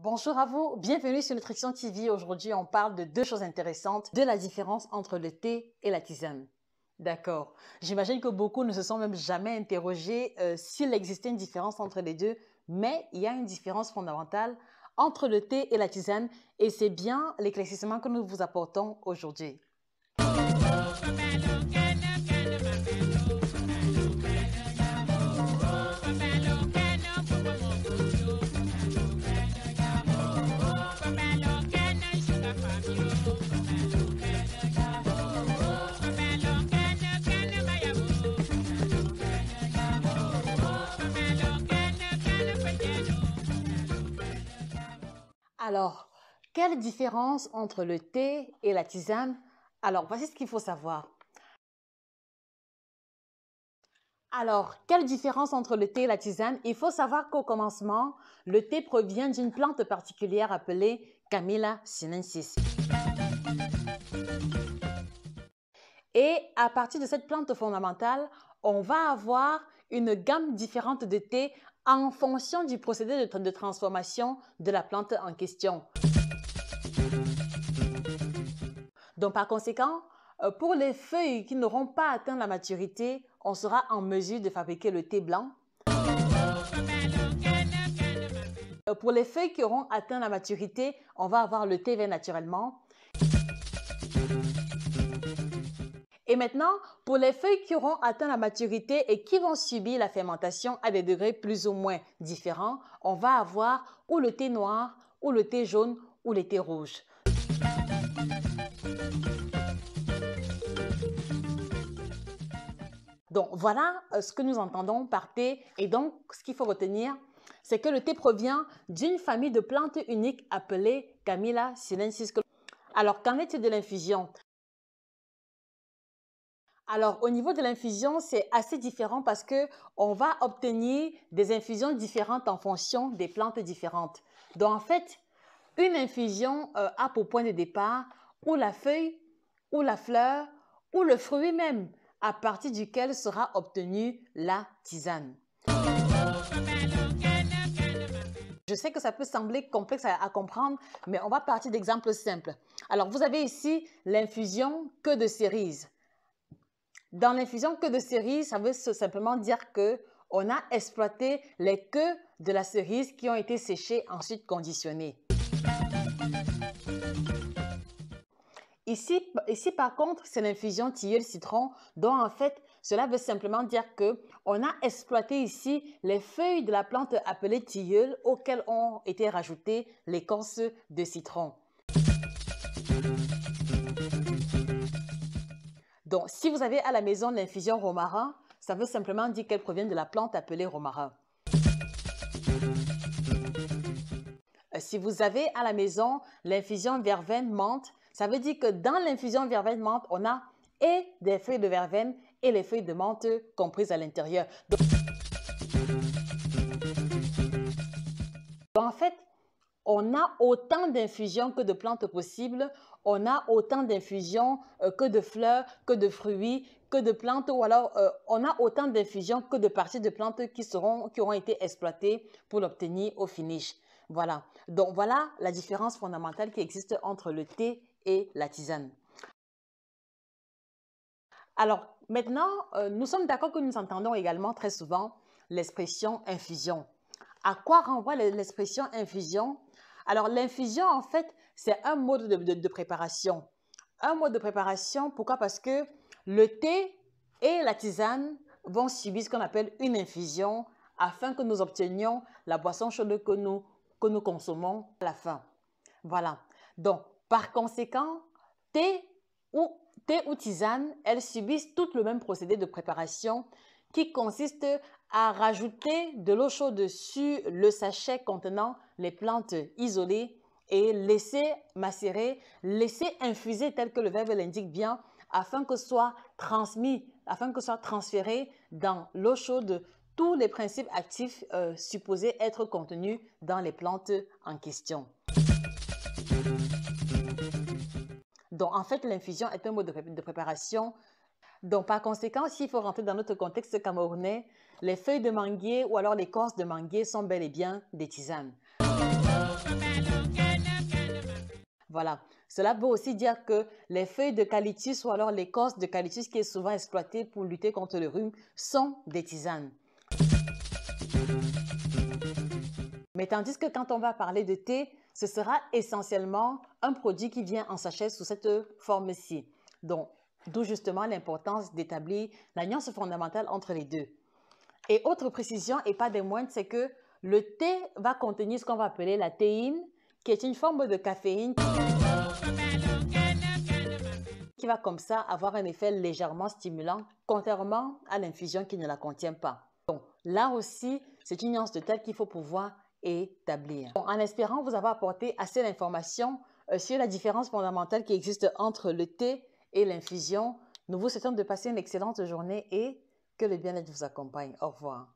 Bonjour à vous, bienvenue sur Nutrition TV. Aujourd'hui, on parle de deux choses intéressantes, de la différence entre le thé et la tisane. D'accord. J'imagine que beaucoup ne se sont même jamais interrogés s'il existait une différence entre les deux, mais il y a une différence fondamentale entre le thé et la tisane et c'est bien l'éclaircissement que nous vous apportons aujourd'hui. Alors, quelle différence entre le thé et la tisane? Alors, voici ce qu'il faut savoir. Alors, quelle différence entre le thé et la tisane? Il faut savoir qu'au commencement, le thé provient d'une plante particulière appelée Camellia sinensis. Et à partir de cette plante fondamentale, on va avoir une gamme différente de thé en fonction du procédé de transformation de la plante en question. Donc, par conséquent, pour les feuilles qui n'auront pas atteint la maturité, on sera en mesure de fabriquer le thé blanc. Pour les feuilles qui auront atteint la maturité, on va avoir le thé vert naturellement. Et maintenant, pour les feuilles qui auront atteint la maturité et qui vont subir la fermentation à des degrés plus ou moins différents, on va avoir ou le thé noir, ou le thé jaune, ou le thé rouge. Donc, voilà ce que nous entendons par thé. Et donc, ce qu'il faut retenir, c'est que le thé provient d'une famille de plantes uniques appelée Camellia sinensis. Alors, qu'en est-il de l'infusion? Alors, au niveau de l'infusion, c'est assez différent parce qu'on va obtenir des infusions différentes en fonction des plantes différentes. Donc, en fait, une infusion a pour point de départ ou la feuille, ou la fleur, ou le fruit même, à partir duquel sera obtenue la tisane. Je sais que ça peut sembler complexe à comprendre, mais on va partir d'exemples simples. Alors, vous avez ici l'infusion queue de cerise. Dans l'infusion queue de cerise, ça veut simplement dire qu'on a exploité les queues de la cerise qui ont été séchées, ensuite conditionnées. Ici, par contre, c'est l'infusion tilleul-citron, dont en fait, cela veut simplement dire qu'on a exploité ici les feuilles de la plante appelée tilleul auxquelles ont été rajoutées l'écorce de citron. Donc, si vous avez à la maison l'infusion romarin, ça veut simplement dire qu'elle provient de la plante appelée romarin. Si vous avez à la maison l'infusion verveine-menthe, ça veut dire que dans l'infusion verveine-menthe, on a et des feuilles de verveine et les feuilles de menthe comprises à l'intérieur. Donc, en fait, on a autant d'infusions que de plantes possibles, on a autant d'infusions que de fleurs, que de fruits, que de plantes, ou alors on a autant d'infusions que de parties de plantes qui auront été exploitées pour l'obtenir au finish. Voilà. Donc voilà la différence fondamentale qui existe entre le thé et la tisane. Alors maintenant, nous sommes d'accord que nous entendons également très souvent l'expression infusion. À quoi renvoie l'expression infusion? Alors l'infusion, en fait, c'est un mode de préparation. Un mode de préparation, pourquoi? Parce que le thé et la tisane vont subir ce qu'on appelle une infusion afin que nous obtenions la boisson chaude que nous consommons à la fin. Voilà. Donc, par conséquent, thé ou tisane, elles subissent tout le même procédé de préparation qui consiste à rajouter de l'eau chaude sur le sachet contenant les plantes isolées et laisser macérer, laisser infuser tel que le verbe l'indique bien afin que soit transféré dans l'eau chaude tous les principes actifs supposés être contenus dans les plantes en question. Donc, en fait, l'infusion est un mode de préparation. Donc, par conséquent, s'il faut rentrer dans notre contexte camerounais, les feuilles de manguier ou alors l'écorce de manguier sont bel et bien des tisanes. Voilà. Cela veut aussi dire que les feuilles d'eucalyptus ou alors l'écorce d'eucalyptus qui est souvent exploitée pour lutter contre le rhume sont des tisanes. Mais tandis que quand on va parler de thé, ce sera essentiellement un produit qui vient en sachet sous cette forme-ci. Donc, d'où justement l'importance d'établir la nuance fondamentale entre les deux. Et autre précision, et pas des moindres, c'est que le thé va contenir ce qu'on va appeler la théine, qui est une forme de caféine qui va comme ça avoir un effet légèrement stimulant, contrairement à l'infusion qui ne la contient pas. Donc là aussi, c'est une nuance de tête qu'il faut pouvoir établir. Bon, en espérant vous avoir apporté assez d'informations sur la différence fondamentale qui existe entre le thé et l'infusion, nous vous souhaitons de passer une excellente journée et que le bien-être vous accompagne. Au revoir.